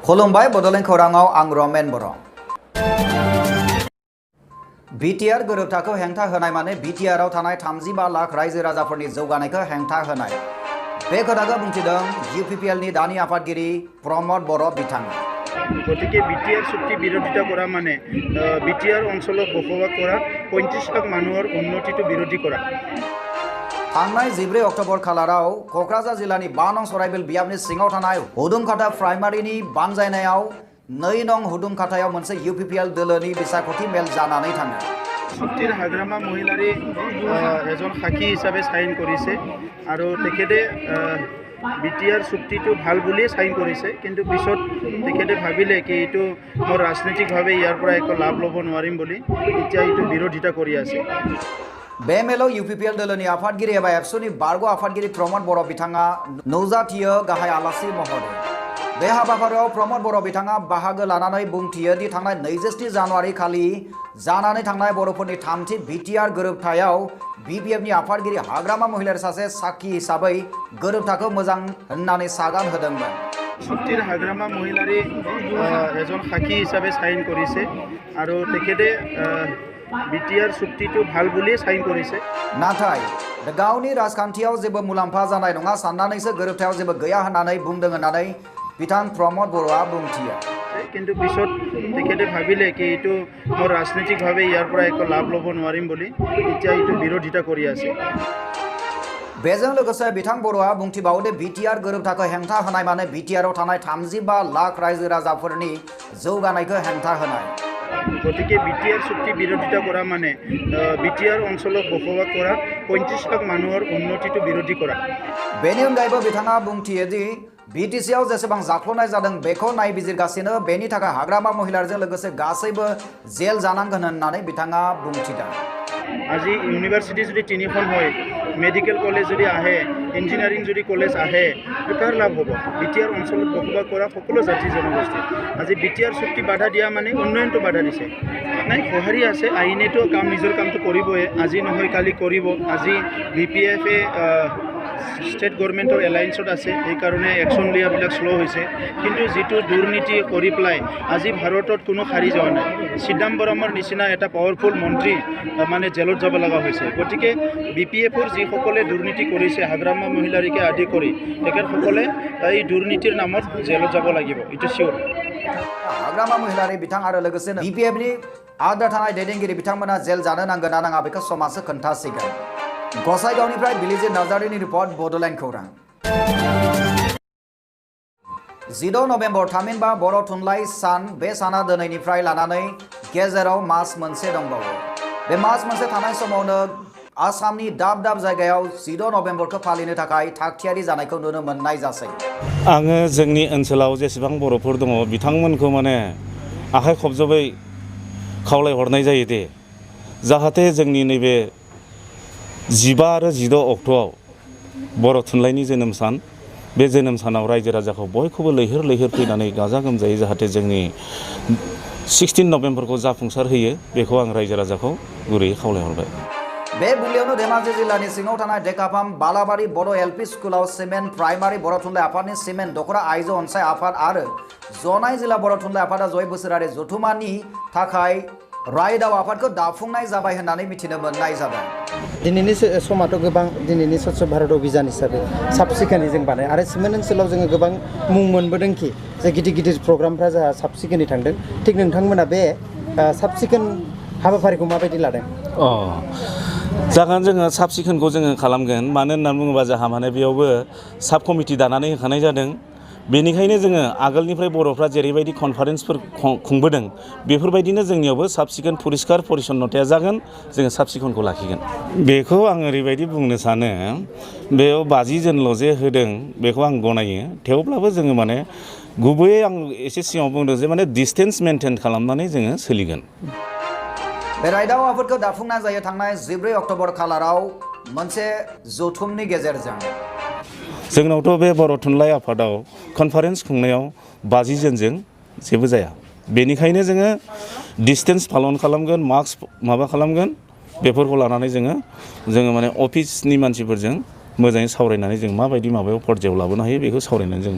खुलुमबाय बड'लेण्ड खौराङाव आं रमेन बर'। BTR गोरोबथाखौ हेंथा होनाय माने BTR आव थानाय 35 लाख रायजो राजाफोरनि जौगानायखौ हेंथा होनाय। बे खोथाखौ बुंथिदों UPPL नि दानि आफादगिरि प्रमद बर' बिथाङा। गतिके BTR চুক্তি বিৰোধিতা কৰা মানে BTR অঞ্চলত বসবাস কৰা 35 লাখ মানুহৰ উন্নতিটো বিৰোধী কৰা। थांनाय 14 अक्ट'बर खालाराव क'क्राझार जिल्लानि 5 नं सराइबिल बियाबनि सिङाव थानाय हुदुमखाथा प्राइमारिनि बानजायनायाव 2 नं हुदुमखाथायाव मोनसे UPPL दोलोनि बिसायख'थि मेल जानानै थाङो। চুক্তিৰ হাগ্ৰামা মহিলাৰে এজন সাক্ষী হিচাপে সাইন কৰিছে আৰু তেখেতে BTR চুক্তিটো ভাল বুলি সাইন কৰিছে, কিন্তু পিছত তেখেতে ভাবিলে কি এইটো মোৰ ৰাজনৈতিকভাৱে ইয়াৰ পৰা একো লাভ ল'ব নোৱাৰিম বুলি এতিয়া এইটো বিৰোধিতা কৰি আছে। बे मेलाव UPPL दोलोनि आफादगिरि एबा एबसुनि बारग' आफादगिरि प्रमद बर' बिथाङा नुजाथियो गाहाय आलासि महरै। बे हाबाफारियाव प्रमद बर' बिथाङा बाहागो लानानै बुंथियो दि थांनाय 27 जानुवारि खालि जानानै थांनाय बर'फोरनि 3थि BTR गोरोबथायाव BPFनि आफादगिरि हाग्रामा महिलारि सासे साखी हिसाबै गोरोबथाखौ मोजां होननानै सागान होदोंमोन। চুক্তিৰ হাগ্ৰামা মহিলাৰে এজন সাক্ষী হিচাপে সাইন কৰিছে আৰু তেখেতে BTR চুক্তিটো ভাল বুলি সাইন কৰিছে। नाथाय गावनि राजखान्थियाव जेबो मुलाम्फा जानाय नङा साननानैसो गोरोबथायाव जेबो गैया होननानै बुंदों होननानै बिथां प्रमद बर'आ बुंथियो। কিন্তু পিছত তেখেতে ভাবিলে কি এইটো মোৰ ৰাজনৈতিকভাৱে ইয়াৰ পৰা একো লাভ ল'ব নোৱাৰিম বুলি এতিয়া এইটো বিৰোধিতা কৰি আছে। बेजों लोगोसे बिथां बर'आ बुंथिबावो दि BTR गोरोबथाखौ हेंथा होनाय माने BTR आव थानाय 35 लाख रायजो राजाफोरनि जौगानायखौ हेंथा होनाय। गतिके BTR চুক্তি বিৰোধিতা কৰা মানে BTR অঞ্চলত বসবাস কৰা 35 লাখ মানুহৰ উন্নতিটো বিৰোধী কৰা। बेनि अनगायैबो बिथाङा बुंथियो दि BTC आव जेसेबां जाख्ल'नाय जादों बेखौ नायबिजिरगासिनो, बेनि थाखाय हाग्रामा महिलारिजों लोगोसे गासैबो जेल जानांगोन होननानै बिथाङा बुंथिदों। আজি ইউনিভাৰ্চিটি যদি 3খন হয়, মেডিকেল কলেজ যদি আহে, ইঞ্জিনিয়াৰিং যদি কলেজ আহে, কাৰ লাভ হ'ব? BTR অঞ্চলত বসবাস কৰা সকলো জাতি জনগোষ্ঠী। আজি BTR চুক্তি বাধা দিয়া মানে উন্নয়নটো বাধা দিছে। নাই সঁহাৰি আছে, আইনেতো কাম নিজৰ কামটো কৰিবই, আজি নহয় কালি কৰিব। আজি BPF-এ ষ্টেট গভৰ্ণমেণ্টৰ এলায়েন্সত আছে, সেইকাৰণে একশ্যন লিয়াবিলাক শ্ল' হৈছে। কিন্তু যিটো দুৰ্নীতি কৰি পেলাই আজি ভাৰতত কোনো সাৰি যোৱা নাই। চিদাম্বৰমৰ নিচিনা এটা পাৱাৰফুল মন্ত্ৰী মানে জেলত যাব লগা হৈছে। গতিকে BPF-ৰ যিসকলে দুৰ্নীতি কৰিছে, হাগ্ৰামা মহিলাৰিকে আদি কৰি তেখেতসকলে এই দুৰ্নীতিৰ নামত জেলত যাব লাগিব, এইটো চিয়'ৰ। हाग्रामा महिलारि बिथां आरो लोगोसे BPFनि आद्रा थानाय दैदेनगिरि बिथांमोना जेल जानो नांगोन ना नाङा बेखौ समाजो खोन्थासिगोन। गसाइगावनिफ्राय बिलिजित नार्जारिनि रिपर्ट बड'लेण्ड खौरां। 16 नभेम्बर थामहिनबा बर' थुनलाइ सान। बे साना दिनैनिफ्राय लानानै गेजेराव मास मोनसे दंबावो। बे मास मोनसे थानाय समावनो आसामनि दाब दाब जायगायाव 16 नभेम्बरखौ फालिनो थाखाय थागथियारि जानायखौ नुनो मोननाय जासै। आङो जोंनि ओनसोलाव जेसेबां बर'फोर दङ बिथांमोनखौ माने आखाइ खबजबै खावलायहरनाय जायो दे जाहाथे जोंनि नैबे 15 आरो 16 अक्ट'आव बर' थुनलाइनि जोनोम सान, बे जोनोम सानाव रायजो राजाखौ बयखौबो लैहोर लैहोर फैनानै गाजा गोमजायै जाहाथे जोंनि 16 नभेम्बरखौ जाफुंसार होयो, बेखौ आं रायजो राजाखौ गुरैयै खावलायहरबाय। बे बुब्लियावनो धेमाजि जिल्लानि सिङाव थानाय डेकाफाम बालाबारि बड' LP स्कुलाव सिमेन्ट प्राइमारि बर' थुनलाइ आफादनि सिमेन्ट दख'रा आइजो अनसाय आफाद आरो जनाय जिल्ला बर' थुनलाइ आफादा जय बोसोरारि जथुमानि थाखाय रायदाव आफादखौ दाफुंनाय जाबाय होननानै मिथिनो मोननाय जादों। दिनैनि समाथ' गोबां दिनैनि स्वच्छ भारत अभियान हिसाबै साब सिखोनै जों बानाय आरो सिमेन्ट ओनसोलाव जोङो गोबां मुं मोनबोदोंखि जे गिदिर गिदिर प्रग्रामफ्रा जोंहा साब सिखोनै थांदों। थिग नोंथांमोना बे साब सिखोन हाबाफारिखौ माबायदि लादों? जागोन, जोङो साब सिखोनखौ जोङो खालामगोन। मानो होननानै बुङोबा जोंहा माने बेयावबो साब कमिटि दानानै होखानाय जादों। बेनिखायनो जोङो आगोलनिफ्राय बर'फ्रा जेरैबायदि कनफारेन्सफोर खुंबोदों बेफोरबायदिनो जोंनियावबो साब सिखोन परिस्कार परिचन्नताया जागोन, जोङो साब सिखोनखौ लाखिगोन। बेखौ आं ओरैबायदि बुंनो सानो, बेयाव 50 जनल' जे होदों बेखौ आं गनायो। थेवब्लाबो जोङो माने गुबैयै आं एसे सिगाङाव बुंदों जे माने डिसटेन्स मेनटेन खालामनानै जोङो सोलिगोन। बे रायदाव आफादखौ दाफुंनाय जायो थांनाय 14 अक्ट'बर खालाराव मोनसे जथुमनि गेजेरजों। जोंनावथ' बे बर' थुनलाइ आफादाव कनफारेन्स खुंनायाव 50 जनजों जेबो जाया। बेनिखायनो जोङो डिसटेन्स पालन खालामगोन, मास्क माबा खालामगोन, बेफोरखौ लानानै जोङो माने अफिसनि मानसिफोरजों मोजाङै सावरायनानै जों माबायदि माबायाव पर्यायाव लाबोनो हायो बेखौ सावरायनानै जों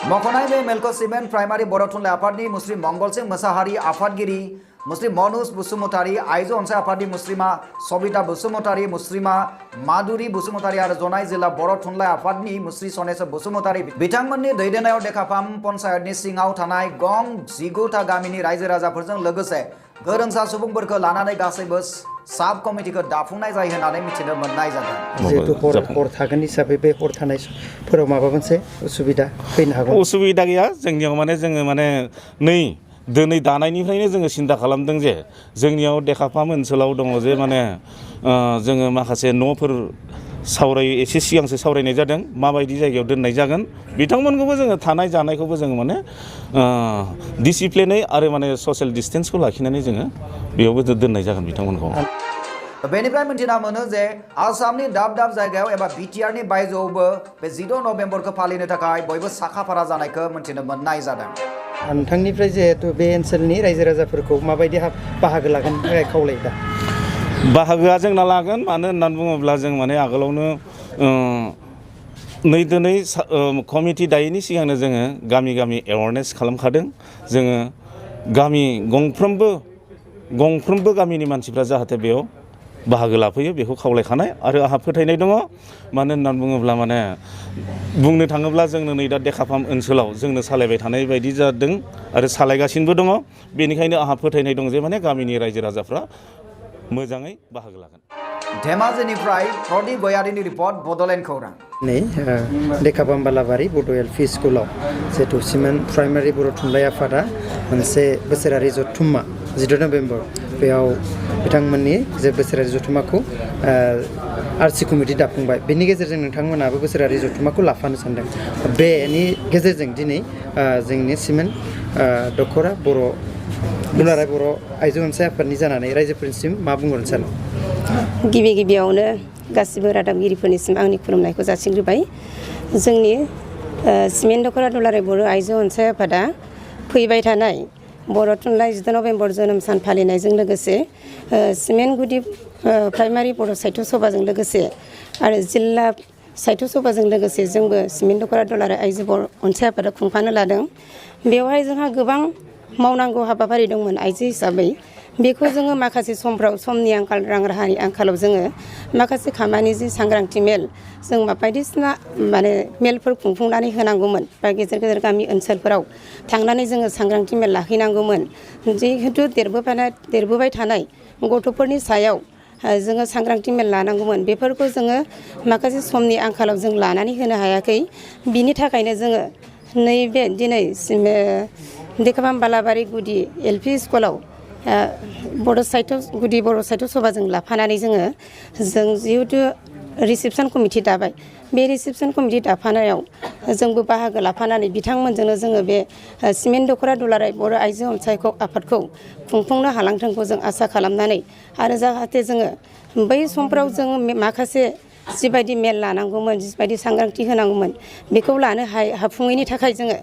मख'नाय बे मेलखौ सिमेन्ट प्राइमारि बर' थुनलाइ आफादनि मुस्लिम मंगलसिं मोसाहारि आफादगिरि मुस्लिम मनुज बसुमतारी आइजो अनसाय आफादनि मुस्लिमा सबिता बसुमतारी मुस्लिमा माधुरी बसुमतारी आरो जनाय जिल्ला बर' थुनलाइ आफादनि मुस्रि सनेश्वर बसुमतारी बिथांमोननि दैदेननायाव देखाफाम पन्चायतनि सिङाव थानाय गं 19टा गामिनि रायजो राजाफोरजों लोगोसे गोरोंसा सुबुंफोरखौ लानानै गासैबो साब कमिटिखौ दाफुंनाय जायो होननानै मिथिनो मोननाय जादों। जिहेतु हर थागोन हिसाबै बे हर थानायफोराव माबा मोनसे उसुबिदा फैनो हागौ? उसुबिदा गैया जोंनियाव माने जोङो माने दिनै दानायनिफ्रायनो जोङो सिन्था खालामदों जे जोंनियाव देखाफाम ओनसोलाव दङ जे माने जोङो माखासे न'फोर एसे सिगांसो सावरायनाय जादों माबायदि जायगायाव दोननाय जागोन बिथांमोनखौबो जोङो थानाय जानायखौबो जोङो माने डिसिप्लिनै आरो माने ससियेल डिस्टेन्सखौ लाखिनानै जोङो बेयावबो दोननाय जागोन बिथांमोनखौ। बेनिफ्राय मिन्थिना मोनो जे आसामनि दाब दाब जायगायाव एबा बिटिआरनि बायजोआवबो बे 16 नभेम्बरखौ फालिनो थाखाय बयबो साखाफारा जानायखौ मिन्थिनो मोननाय जादों। नोंथांनिफ्राय जिहेतु बे ओनसोलनि रायजो राजाफोरखौ माबायदि बाहागो लागोन थाखाय खावलायदा? बाहागोआ जोंना लागोन मानो होननानै बुङोब्ला जों माने आगोलावनो दिनै कमिटि दायैनि सिगांनो जोङो गामि गामि एवारनेस खालामखादों। जोङो गामि गंफ्रोमबो गामिनि मानसिफ्रा जाहाथे बेयाव बाहागो लाफैयो बेखौ खावलायखानाय आरो आंहा फोथायनाय दङ। मानो होननानै बुङोब्ला माने बुंनो थाङोब्ला जोंनो नै दा देखाफाम ओनसोलाव जोंनो सालायबाय थानाय बायदि जादों आरो सालायगासिनोबो दङ। बेनिखायनो आंहा फोथायनाय दं जे माने गामिनि रायजो राजाफ्रा मोजाङै बाहागो लागोन। धेमाजिनिफ्राय प्रदीप गयारिनि रिपर्ट बड'लेण्ड खौरां। नै देखाफाम बालाबारि बड' एलपि स्कुलाव जिहेतु सिमेन्ट प्राइमारि बर' थुनलाइ आफादा मोनसे बोसोरारि जथुम्मा 16 नभेम्बर बेयाव बिथांमोननि जे बोसोरारि जथुम्माखौ आरसि कमिटि दाफुंबाय। बेनि गेजेरजों नोंथांमोनाबो बोसोरारि जथुम्माखौ लाफानो सानदों। बेनि गेजेरजों दिनै जोंनि सिमेन्ट दख'रा दुलाराय बर' आइजो अनसाय आफादनि जानानै रायजोफोरनिसिम मा बुंहरनो सानो? गिबियावनो गासिबो रादाबगिरिफोरनिसिम आंनि खुलुमनायखौ जासिग्रोबाय। जोंनि सिमेन्ट दख'रा दुलाराय बर' आइजो अनसाय आफादा फैबाय थानाय बर' थुनलाइ 16 नभेम्बर जोनोम सान फालिनायजों लोगोसे सिमेन्ट गुदि प्राइमारि बर' साहित्य सभाजों लोगोसे आरो जिल्ला साहित्य सभाजों लोगोसे जोंबो सिमेन्ट दख'रा दुलाराय आइजो बर' अनसाय आफादा खुंफानो लादों। बेवहाय जोंहा गोबां मावनांगौ हाबाफारि दंमोन आइजो हिसाबै। बेखौ जोङो माखासे समफ्राव समनि आंखाल रां राहानि आंखालाव जोङो माखासे खामानि जि सांग्रांथि मेल जों बायदिसिना माने मेलफोर खुंफुंनानै होनांगौमोन बा गेजेर गेजेर गामि ओनसोलफोराव थांनानै जोङो सांग्रांथि मेल लाहैनांगौमोन। जिहेतु देरबोबाय थानाय गथ'फोरनि सायाव जोङो सांग्रांथि मेल लानांगौमोन। बेफोरखौ जोङो माखासे समनि आंखालाव जों लानानै होनो हायाखै। बिनि थाखायनो जोङो नैबे दिनै देखाफाम बालाबारि गुदि एलपि स्कुलाव गुदि बर' साहित्य सभाजों लाफानानै जों जिहेतु रिसेपसन कमिटि दाबाय। बे रिसेपसन कमिटि दाफानायाव जोंबो बाहागो लाफानानै बिथांमोनजोंनो जोङो बे सिमेन्ट दख'रा दुलाराय बर' आइजो अनसायखौ आफादखौ खुंफुंनो हालांथोंखौ जों आसा खालामनानै आरो जाहाथे जोङो बै समफ्राव जोङो माखासे जिबायदि मेल लानांगौमोन जिबायदि सांग्रांथि होनांगौमोन बेखौ लानो हाफुङैनि थाखाय जोङो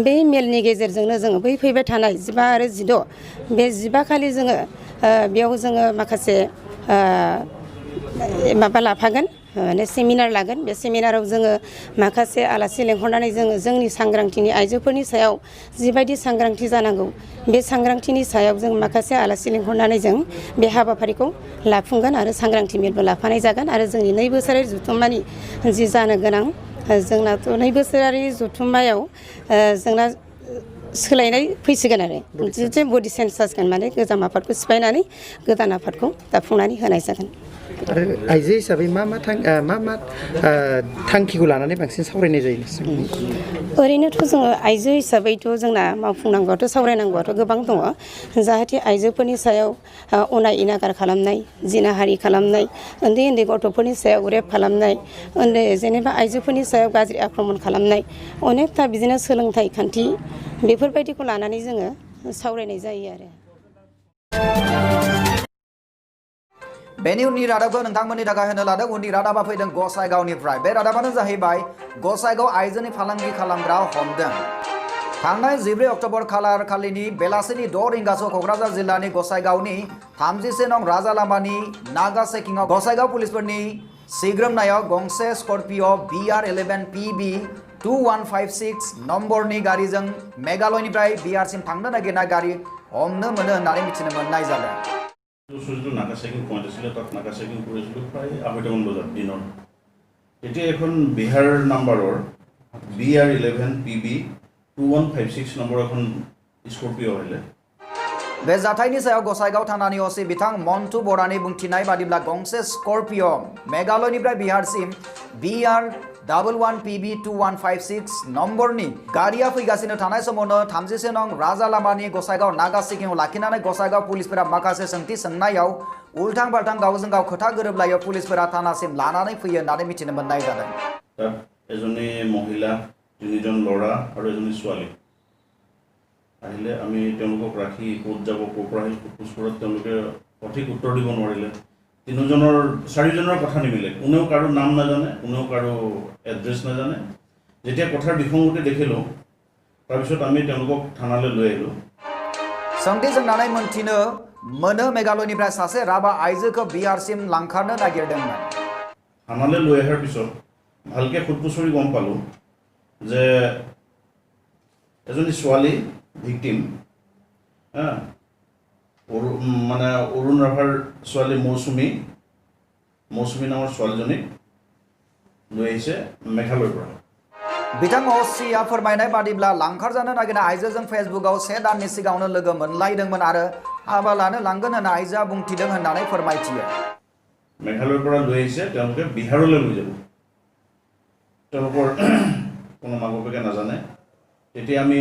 बे मेलनि गेजेरजोंनो जोङो बै फैबाय थानाय 15 आरो 16 बे 15 खालि जोङो बेयाव जोङो माखासे माबा लाफागोन माने सेमिनार लागोन। बे सेमिनाराव जोङो माखासे आलासि लेंहरनानै जोङो जोंनि सांग्रांथिनि आइजोफोरनि सायाव जिबायदि सांग्रांथि जानांगौ बे सांग्रांथिनि सायाव जों माखासे आलासि लेंहरनानै जों बे हाबाफारिखौ लाफुंगोन आरो सांग्रांथि मेलबो लाफानाय जागोन। आरो जोंनि 2 बोसोरारि जथुम्मानि जि जानो गोनां जोंनाथ' 2 बोसोरारि जथुम्मायाव जोंना सोलायनाय फैसिगोन आरो जिहेतु बडि चेन्ज जासिगोन माने गोजाम आफादखौ सिफायनानै गोदान आफादखौ दाफुंनानै होनाय जागोन। आरो आइजो हिसाबै मा थांखिखौ लानानै बांसिन सावरायनाय जायो? ओरैनोथ' जोङो आइजो हिसाबैथ' जोंना मावफुंनांगौआथ' सावरायनांगौआथ' गोबां दङ। जाहाथे आइजोफोरनि सायाव अनाय इनागार खालामनाय जिनाहारि खालामनाय उन्दै गथ'फोरनि सायाव रेप खालामनाय जेनेबा आइजोफोरनि सायाव गाज्रि आक्रमन खालामनाय अनेकथा बिदिनो सोलोंथाइ खान्थि बेफोरबायदिखौ लानानै जोङो सावरायनाय जायो आरो। बेनि उननि रादाबखौ नोंथांमोननि थाखाय होनो लादों। उननि रादाबा फैदों गसाइगावनिफ्राय। बे रादाबानो जाहैबाय गसाइगाव आइजोनि फालांगि खालामग्रा हमदों। थांनाय 14 अक्ट'बर खालार खालिनि बेलासिनि 6 रिंगासोआव क'क्राझार जिल्लानि गसाइगावनि 33 नं राजा लामानि नागा चेकिंआव गसाइगाव पुलिसफोरनि सिग्रोमनायाव गंसे स्कर्पिय' BR11 PB 2156 नम्बरनि गारिजों मेघालयनिफ्राय बिहारसिम थांनो नागिरनाय गारि हमनो मोनो होननानै मिथिनो मोननाय जादों। যিটো নাগা চেকিং পইণ্ট আছিলে তাত নাগা চেকিং কৰিছিলোঁ প্ৰায় 2:30 বজাত দিনৰ। এতিয়া এখন বিহাৰ নাম্বাৰৰ BR11 PB 2156 নম্বৰ এখন স্কৰ্পিঅ' আহিলে। बे जाथायनि सायाव गसाइगाव थानानि ओसि बिथां मन्टु बरानि बुंथिनाय बादिब्ला गंसे स्कर्पिअ' मेघालयनिफ्राय बिहारसिम BR11 PB 2156 नम्बरनि गारिया फैगासिनो थानाय समावनो 30 नं राजा लामानि गसाइगाव नागा सिकिंआव लाखिनानै गसाइगाव पुलिसफोरा माखासे सोंथि सोंनायाव उल्थां बाल्थां गावजों गाव खोथा गोरोबलायो पुलिसफोरा थानासिम लानानै फैयो होननानै मिथिनो मोननाय जादों। তাত এজনী মহিলা 3জন ল'ৰা আৰু এজনী ছোৱালী আহিলে। আমি তেওঁলোকক ৰাখি ক'ত যাব ক'ৰ পৰা আহি সোধপোছ তেওঁলোকে সঠিক উত্তৰ দিব নোৱাৰিলে। 4জনৰ কথা নিমিলে, কোনেও কাৰো নাম নাজানে, কোনেও কাৰো এড্ৰেছ নাজানে। যেতিয়া কথাৰ বিসংগতি দেখিলোঁ তাৰপিছত আমি তেওঁলোকক থানালৈ লৈ আহিলোঁ। सोंथि सोंनानै मोनथिनो मोनो मेघालयनिफ्राय सासे राभा आइजोखौ बिहारसिम लांखारनो नागिरदोंमोन। থানালৈ লৈ অহাৰ পিছত ভালকৈ সোধপোছৰি গম পালোঁ যে এজনী ছোৱালী ভিক্টিম মানে অৰুণ ৰাভাৰ ছোৱালী মৌচুমী নামৰ ছোৱালীজনীক লৈ আহিছে মেঘালয়ৰ পৰা। बिथां ओसिया फोरमायनाय बादिब्ला लांखारजानो नागिरनाय आइजोजों फेसबुकआव 1 दाननि सिगाङावनो लोगो मोनलायदोंमोन आरो हाबा लानो लांगोन होनना आइजोआ बुंथिदों होननानै फोरमायथियो। মেঘালয়ৰ পৰা লৈ আহিছে, তেওঁলোকে বিহাৰলৈ লৈ যাব। তেওঁলোকৰ কোনো মাক বাপেকে নাজানে। তেতিয়া আমি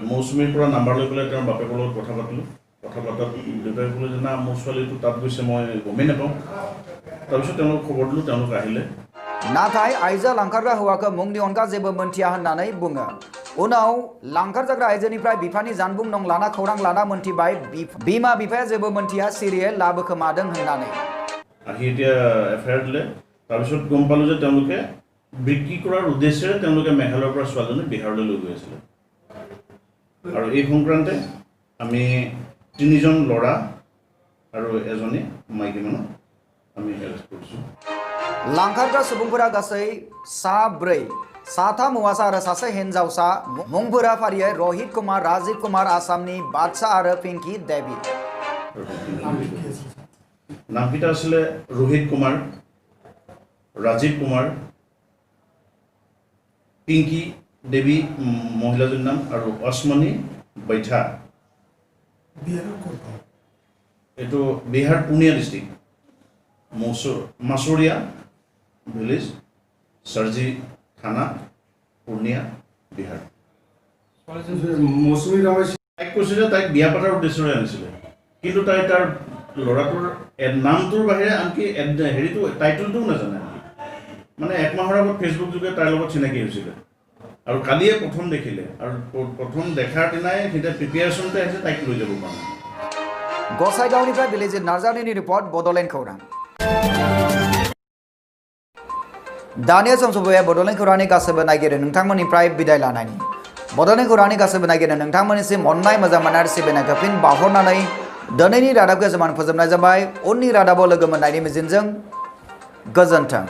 মৌচুমীৰ পৰা নাম্বাৰ লৈ পেলাই তেওঁৰ বাপেকৰ লগত কথা পাতিলোঁ। কথা পতাত দেউতাই ক'লে যে না মোৰ ছোৱালীটো তাত গৈছে, মই গমেই নাপাওঁ। তাৰপিছত তেওঁলোকক খবৰ দিলোঁ, তেওঁলোক আহিলে। नाथाय आइजोआ लांखारग्रा हौवाखौ मुंनि अनगा जेबो मोनथिया होननानै बुङो। उनाव लांखारजाग्रा आइजोनिफ्राय बिफानि जानबुं नं लाना खौरां लाना मोनथिबाय बिमा बिफाया जेबो मोनथिया सिरियै लाबोखोमादों होननानै। আহি এতিয়া FIR দিলে। তাৰপিছত গম পালোঁ যে তেওঁলোকে বিক্ৰী কৰাৰ উদ্দেশ্যেৰে তেওঁলোকে মেঘালয়ৰ পৰা ছোৱালীজনী বিহাৰলৈ লৈ গৈ আছিলে। আৰু এই সংক্ৰান্তে আমি 3জন ল'ৰা আৰু এজনী মাইকী মানুহ আমি এৰেষ্ট কৰিছোঁ। लांखारग्रा सुबुंफोरा गासै 4, 3 हौवासा आरो सासे हिनजावसा। मुंफोरा फारियै रोहित कुमार, राजीव कुमार, आसामनि बादशाह आरो पिंकी देवी। নামকেইটা আছিলে ৰোহিত কুমাৰ, ৰাজীৱ কুমাৰ, পিংকি দেৱী মহিলাজনীৰ নাম আৰু অশ্মনী বৈঠা। এইটো বিহাৰ পুৰ্ণিয়া ডিষ্ট্ৰিক্ট, মাছৰীয়া ভিলেজ, চাৰ্জি থানা, পূৰ্ণিয়া, বিহাৰ। তাইক কৈছিল যে তাইক বিয়া পতাৰ উদ্দেশ্যৰে আনিছিলে, কিন্তু তাই তাৰ ল'ৰাটোৰ নামটোৰ বাহিৰে আনকি হেৰিটো টাইটেলটোও নাজানে। মানে 1 মাহৰ আগত ফেচবুক যোগে তাইৰ লগত চিনাকি হৈছিলে আৰু কালিয়ে প্ৰথম দেখিলে। আৰু প্ৰথম দেখাৰ দিনাই তেতিয়া প্ৰিপেয়াৰেশ্যনতে আহিছে তাইক লৈ যাব কাৰণে। गसाइगावनिफ्राय बिलेजित नार्जारिनि रिपर्ट बड'लेण्ड खौरां। दानिया सम सफैबाय बड'लेण्ड खौरांनि गासैबो नायगिरि नोंथांमोननिफ्राय बिदाय लानायनि। बड'लेण्ड खौरांनि गासैबो नायगिरि नोंथांमोननिसिम अननाय मोजां मोननाय सिबिनायखौ फिन बावहरनानै दिनैनि रादाबखौ जों फोजोबनाय जाबाय। उननि रादाबाव लोगो मोननायनि मिजिंजों गोजोन्थों।